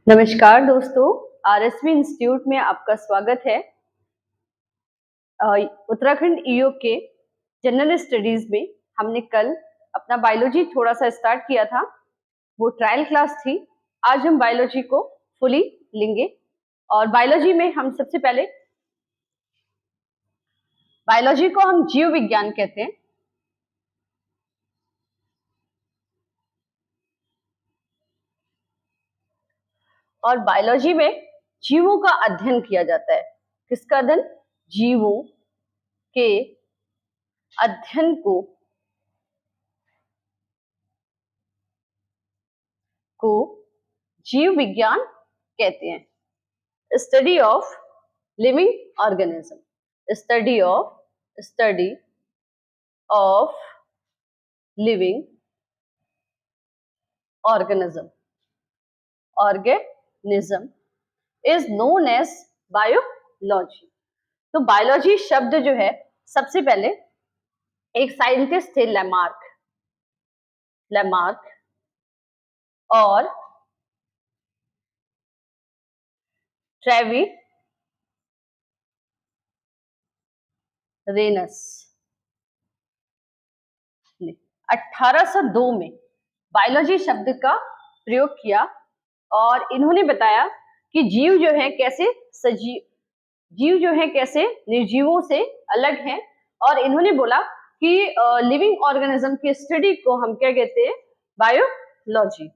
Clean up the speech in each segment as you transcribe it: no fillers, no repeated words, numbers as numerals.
नमस्कार दोस्तों, RSV institute में आपका स्वागत है। उत्तराखंड ईओ के जनरल स्टडीज में हमने कल अपना बायोलॉजी थोड़ा सा स्टार्ट किया था, वो ट्रायल क्लास थी। आज हम बायोलॉजी को फुली लेंगे और बायोलॉजी में हम सबसे पहले बायोलॉजी को हम जीव विज्ञान कहते हैं। और बायोलॉजी में जीवों का अध्ययन किया जाता है। किसका अध्ययन? जीवों के अध्ययन को जीव विज्ञान कहते हैं। Study of living organism, study of living organism is known as biology. तो बायोलॉजी शब्द जो है, सबसे पहले एक साइंटिस्ट थे लेमार्क और ट्रेविरेनस ने 1802 में बायोलॉजी शब्द का प्रयोग किया और इन्होंने बताया कि जीव जो है कैसे निर्जीवों से अलग हैं। और इन्होंने बोला कि लिविंग ऑर्गेनिज्म की स्टडी को हम क्या कहते हैं? बायोलॉजी।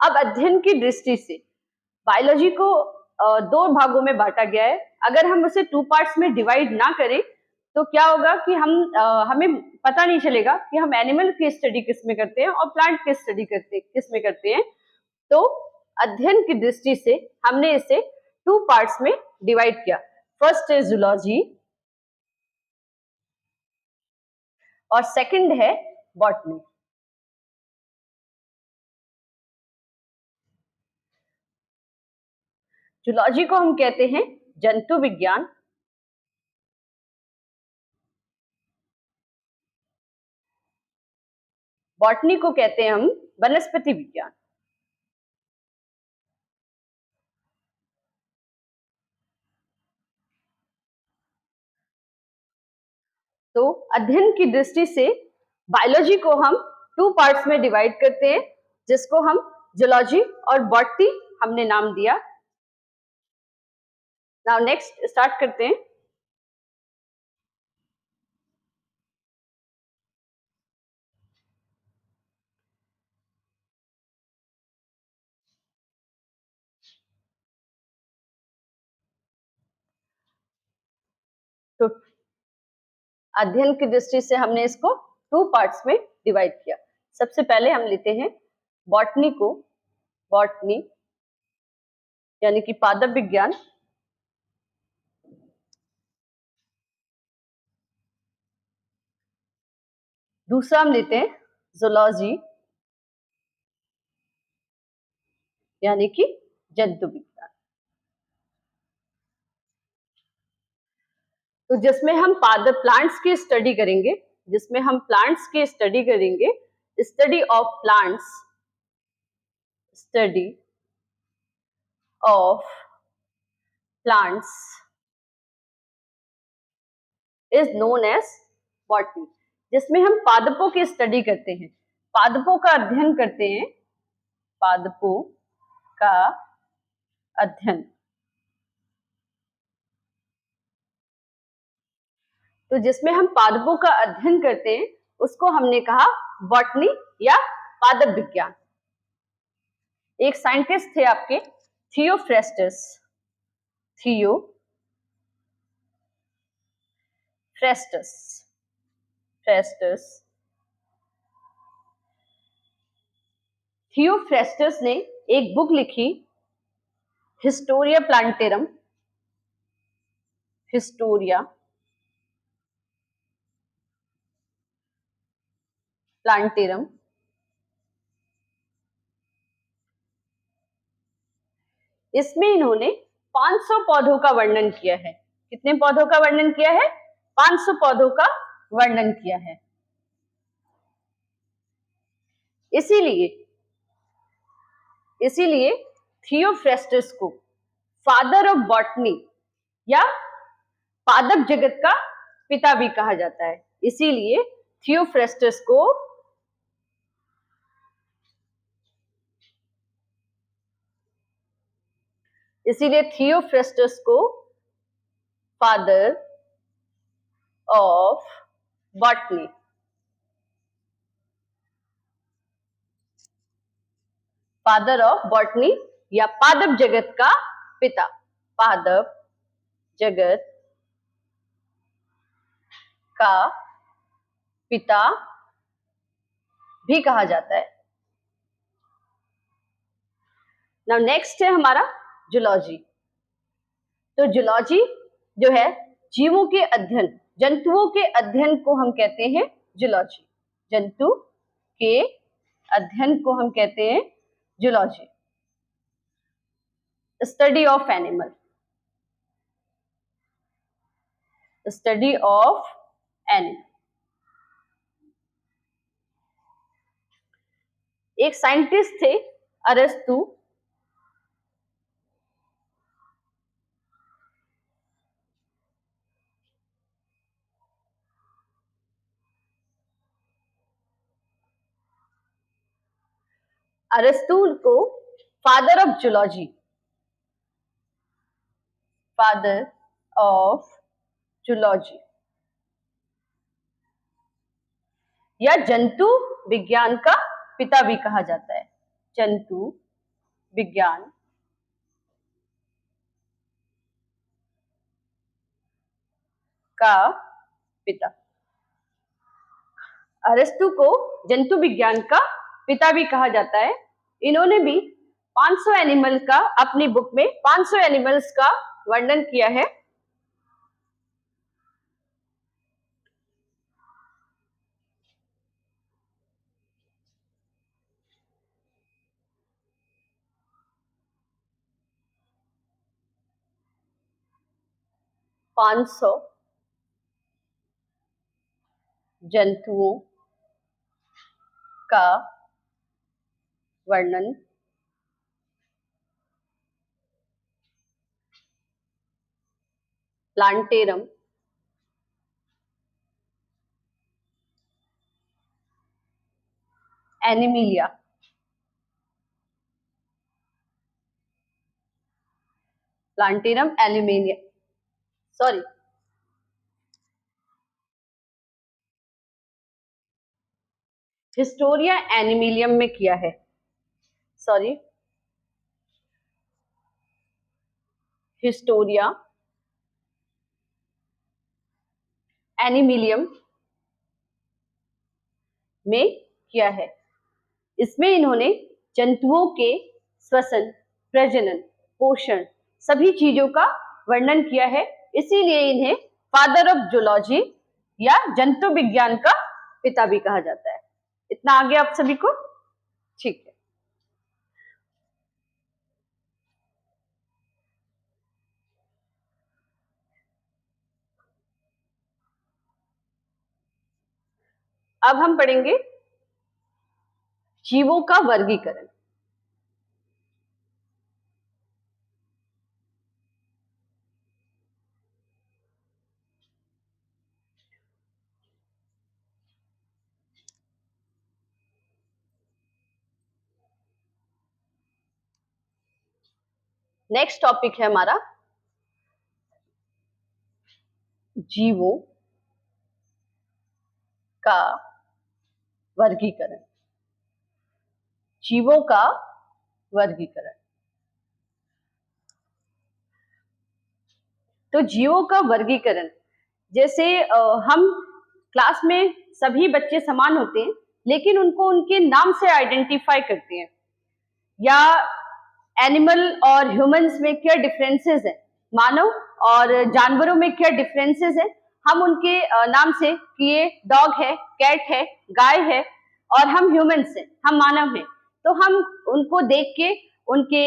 अब अध्ययन की दृष्टि से बायोलॉजी को दो भागों में बांटा गया है। अगर हम उसे 2 पार्ट्स में डिवाइड ना करें तो क्या होगा कि हमें पता नहीं चलेगा कि हम एनिमल की स्टडी किस में करते हैं और प्लांट की स्टडी किस में करते हैं। तो अध्ययन की दृष्टि से हमने इसे 2 पार्ट्स में डिवाइड किया। फर्स्ट है जूलॉजी और सेकंड है बॉटनी। जूलॉजी को हम कहते हैं जंतु विज्ञान, बॉटनी को कहते हैं हम वनस्पति विज्ञान। तो अध्ययन की दृष्टि से बायोलॉजी को हम 2 पार्ट्स में डिवाइड करते हैं, जिसको हम जूलॉजी और बॉटनी हमने नाम दिया। नाउ नेक्स्ट स्टार्ट करते हैं। तो अध्ययन की दृष्टि से हमने इसको 2 पार्ट्स में डिवाइड किया। सबसे पहले हम लेते हैं बॉटनी यानी कि पादप विज्ञान। दूसरा हम लेते हैं जूलॉजी यानी कि जंतु विज्ञान। तो जिसमें हम प्लांट्स की स्टडी करेंगे, study of plants is known as botany. जिसमें हम पादपों की स्टडी करते हैं, पादपों का अध्ययन करते हैं, पादपों का अध्ययन। तो जिसमें हम पादपों का अध्ययन करते हैं उसको हमने कहा बॉटनी या पादप विज्ञान। एक साइंटिस्ट थे आपके थियोफ्रेस्टस थियोफ्रेस्टस ने एक बुक लिखी, हिस्टोरिया प्लांटेरम। इसमें इन्होंने 500 पौधों का वर्णन किया है। कितने पौधों का वर्णन किया है? 500 पौधों का वर्णन किया है। इसीलिए इसीलिए थियोफ्रेस्टस को फादर ऑफ बॉटनी या पादप जगत का पिता भी कहा जाता है। इसीलिए थियोफ्रेस्टस को father of botany, father of botany या पादप जगत का पिता, पादप जगत का पिता भी कहा जाता है। नाउ नेक्स्ट है हमारा जूलॉजी। तो जूलॉजी जो है जीवों के अध्ययन, जंतुओं के अध्ययन को हम कहते हैं जूलॉजी। जंतु के अध्ययन को हम कहते हैं zoology. Study of animal, study of animal. एक साइंटिस्ट थे अरस्तु, अरस्तु को father of zoology, father of zoology या जंतु विज्ञान का पिता भी कहा जाता है। जंतु विज्ञान का पिता, अरस्तु को जंतु विज्ञान का पिता भी कहा जाता है। इन्होंने भी 500 एनिमल का, अपनी बुक में 500 एनिमल्स का वर्णन किया है। पाँच सौ जंतुओं का वर्णन प्लांटेरम एनिमिलिया, प्लांटेरम एनिमिलिया, सॉरी हिस्टोरिया एनिमिलियम में किया है, सॉरी हिस्टोरिया एनिमिलियम में किया है। इसमें इन्होंने जंतुओं के श्वसन, प्रजनन, पोषण सभी चीजों का वर्णन किया है। इसीलिए इन्हें फादर ऑफ जूलॉजी या जंतु विज्ञान का पिता भी कहा जाता है। इतना आगे आप सभी को ठीक है। अब हम पढ़ेंगे जीवों का वर्गीकरण। नेक्स्ट टॉपिक है हमारा जीवों का वर्गीकरण। जीवों का वर्गीकरण। तो जीवों का वर्गीकरण, जैसे हम क्लास में सभी बच्चे समान होते हैं, लेकिन उनको उनके नाम से आइडेंटिफाई करते हैं, या एनिमल और ह्यूमंस में क्या डिफरेंसेस है, मानव और जानवरों में क्या डिफरेंसेस है, हम उनके नाम से कि ये डॉग है, कैट है, गाय है, और हम ह्यूमंस हैं, हम मानव हैं, तो हम उनको देख के उनके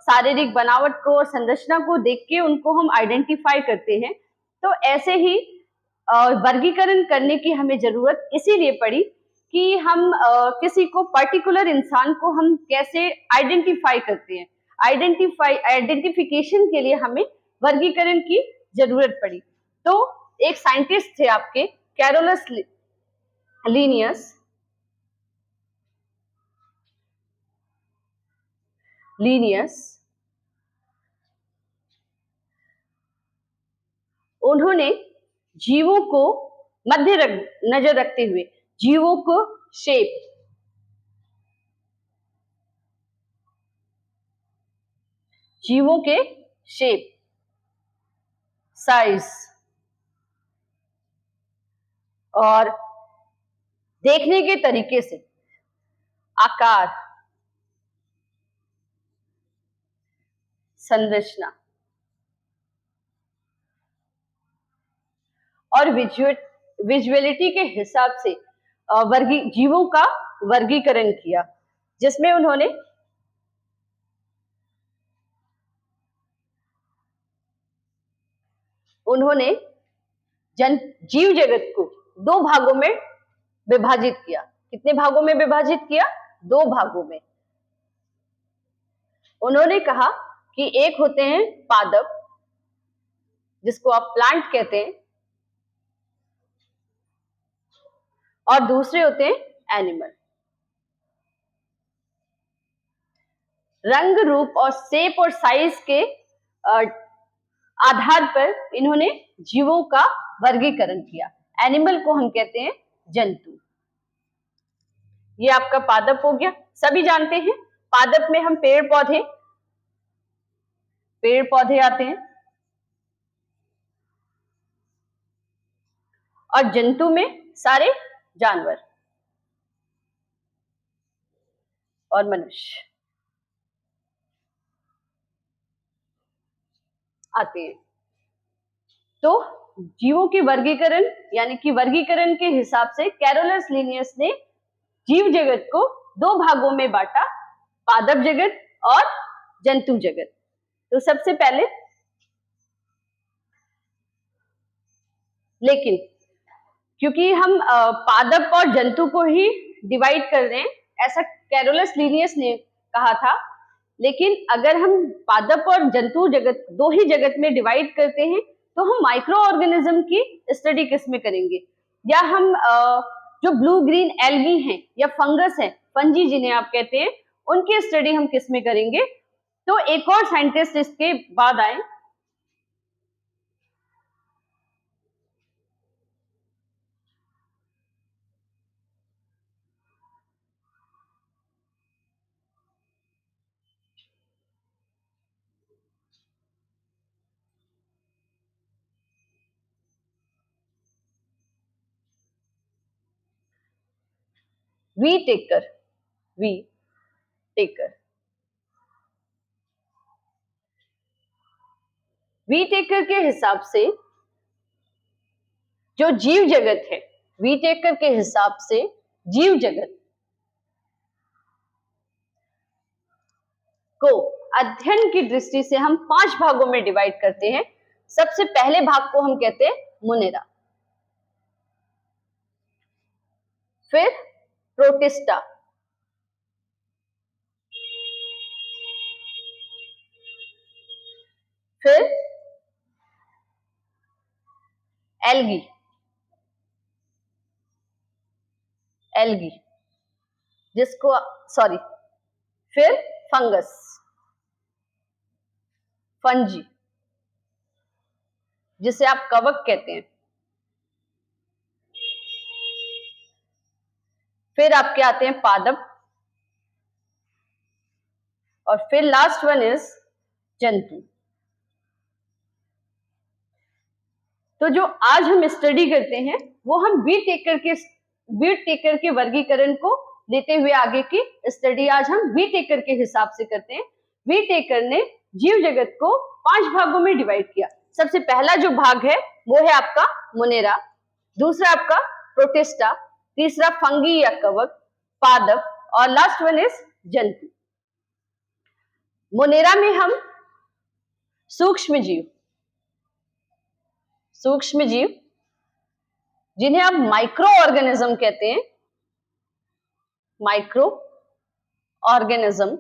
शारीरिक बनावट को और संरचना को देख के उनको हम आइडेंटिफाई करते हैं। तो ऐसे ही वर्गीकरण करने की हमें जरूरत इसीलिए पड़ी कि हम किसी को पर्टिकुलर इंसान को हम कैसे आइडेंटिफाई करते हैं। आइडेंटिफिकेशन के लिए हमें वर्गीकरण की जरूरत पड़ी। तो एक साइंटिस्ट थे आपके कैरोलस लीनियस, उन्होंने जीवों को नजर रखते हुए जीवों को शेप, जीवों के शेप, साइज और देखने के तरीके से, आकार, संरचना और विजुअलिटी के हिसाब से जीवों का वर्गीकरण किया, जिसमें उन्होंने जीव जगत को दो भागों में विभाजित किया। कितने भागों में विभाजित किया? दो भागों में। उन्होंने कहा कि एक होते हैं पादप, जिसको आप प्लांट कहते हैं, और दूसरे होते हैं एनिमल। रंग, रूप और शेप और साइज के आधार पर इन्होंने जीवों का वर्गीकरण किया। एनिमल को हम कहते हैं जंतु। ये आपका पादप हो गया। सभी जानते हैं पादप में हम पेड़ पौधे आते हैं, और जंतु में सारे जानवर और मनुष्य आते हैं। तो जीवों के वर्गीकरण यानी कि वर्गीकरण के हिसाब से कैरोलस लीनियस ने जीव जगत को दो भागों में बांटा, पादप जगत और जंतु जगत। तो सबसे पहले, लेकिन क्योंकि हम पादप और जंतु को ही डिवाइड कर रहे हैं, ऐसा कैरोलस लीनियस ने कहा था, लेकिन अगर हम पादप और जंतु जगत दो ही जगत में डिवाइड करते हैं तो हम माइक्रो ऑर्गेनिज्म की स्टडी किस में करेंगे, या हम जो ब्लू ग्रीन एल्गी हैं या फंगस है, फंजी जिन्हें आप कहते हैं, उनकी स्टडी हम किस में करेंगे। तो एक और साइंटिस्ट इसके बाद आए, वी टेकर के हिसाब से जो जीव जगत है, वी टेकर के हिसाब से जीव जगत को अध्ययन की दृष्टि से हम 5 भागों में डिवाइड करते हैं। सबसे पहले भाग को हम कहते हैं मोनेरा, फिर प्रोटिस्टा, फिर एल्गी, फिर फंगस, फंजी जिसे आप कवक कहते हैं, फिर आपके आते हैं पादप, और फिर लास्ट वन इज जंतु। तो जो आज हम स्टडी करते हैं वो हम वी टेकर के वर्गीकरण को लेते हुए आगे की स्टडी आज हम वी टेकर के हिसाब से करते हैं। वी टेकर ने जीव जगत को 5 भागों में डिवाइड किया। सबसे पहला जो भाग है वो है आपका मोनेरा, दूसरा आपका प्रोटिस्टा, तीसरा फंगी या कवक, पादप, और लास्ट वन इज जंतु। मोनेरा में हम सूक्ष्म जीव जिन्हें आप माइक्रो ऑर्गेनिज्म कहते हैं, माइक्रो ऑर्गेनिज्म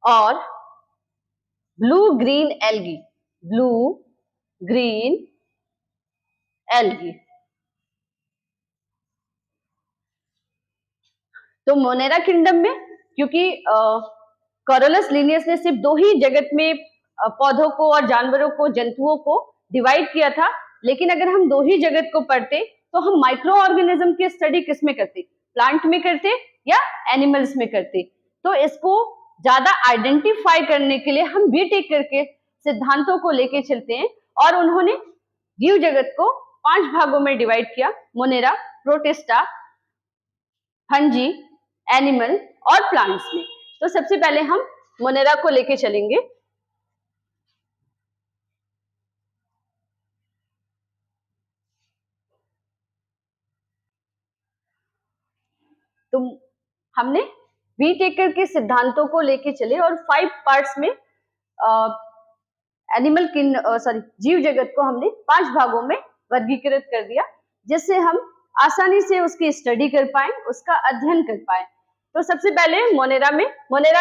और blue green algae, blue green algae. तो मोनेरा किंगडम में क्योंकि कोरोलस लिनियस ने सिर्फ 2 ही जगत में पौधों को और जानवरों को, जंतुओं को डिवाइड किया था, लेकिन अगर हम 2 ही जगत को पढ़ते तो हम माइक्रो ऑर्गेनिज्म की स्टडी किस में करते, प्लांट में करते या एनिमल्स में करते। तो इसको ज्यादा आइडेंटिफाई करने के लिए हम बीटेकर के सिद्धांतों को लेके चलते हैं और उन्होंने जीव जगत को 5 भागों में डिवाइड किया, मोनेरा, प्रोटिस्टा, फंजी, एनिमल और प्लांट्स में। तो सबसे पहले हम मोनेरा को लेके चलेंगे। तो हमने व्हीटेकर के सिद्धांतों को लेके चले और 5 पार्ट्स में एनिमल जीव जगत को हमने 5 भागों में वर्गीकृत कर दिया, जिससे हम आसानी से उसकी स्टडी कर पाए, उसका अध्ययन कर पाए। तो सबसे पहले मोनेरा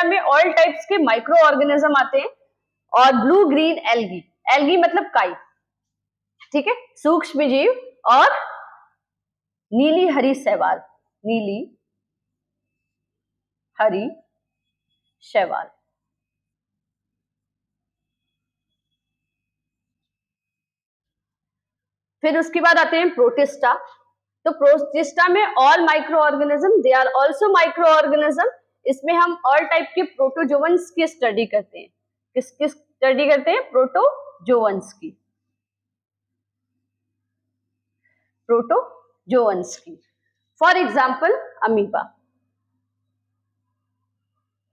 में ऑल टाइप्स के माइक्रो ऑर्गेनिज्म आते हैं और ब्लू ग्रीन एल्गी, एल्गी मतलब काई, ठीक है, सूक्ष्म जीव, और नीली हरी शैवाल, नीली हरी शैवाल। फिर उसके बाद आते हैं प्रोटिस्टा। तो प्रोटिस्टा में all micro organism, they are also micro organism. इसमें हम ऑल टाइप के प्रोटोजोअन्स की स्टडी करते हैं। किसकी स्टडी करते हैं? प्रोटोजोअन्स की, प्रोटोजोअन्स की। For example amoeba,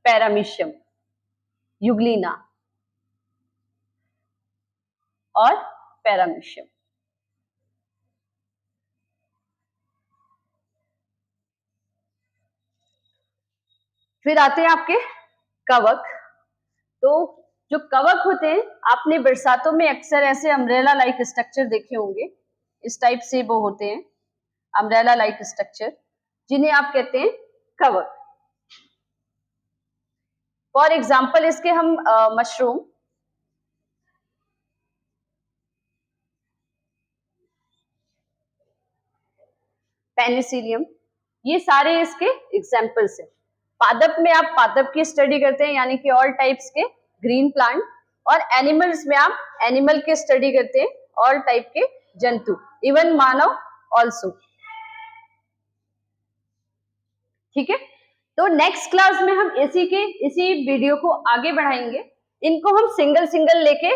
paramecium, Euglena और पैरामीशियम। फिर आते हैं आपके कवक। तो जो कवक होते हैं, आपने बरसातों में अक्सर ऐसे अम्ब्रेला लाइक स्ट्रक्चर देखे होंगे, इस टाइप से वो होते हैं अम्ब्रेला लाइक स्ट्रक्चर, जिन्हें आप कहते हैं कवक। फॉर एग्जाम्पल इसके हम मशरूम, पेनिसिलियम, ये सारे इसके एग्जाम्पल्स हैं। पादप में आप पादप की स्टडी करते हैं, यानी कि ऑल टाइप्स के ग्रीन प्लांट, और एनिमल्स में आप एनिमल की स्टडी करते हैं, ऑल टाइप के जंतु, इवन मानव ऑल्सो। ठीक है, तो नेक्स्ट क्लास में हम इसी वीडियो को आगे बढ़ाएंगे। इनको हम सिंगल सिंगल लेके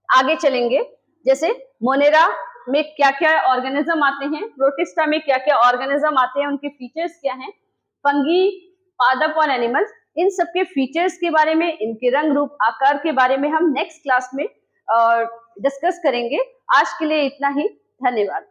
आगे चलेंगे, जैसे मोनेरा में क्या क्या ऑर्गेनिज्म आते हैं, प्रोटिस्टा में क्या क्या ऑर्गेनिज्म आते हैं, उनके फीचर्स क्या हैं, फंगी, पादप और एनिमल्स, इन सबके फीचर्स के बारे में, इनके रंग रूप आकार के बारे में हम नेक्स्ट क्लास में डिस्कस करेंगे। आज के लिए इतना ही, धन्यवाद।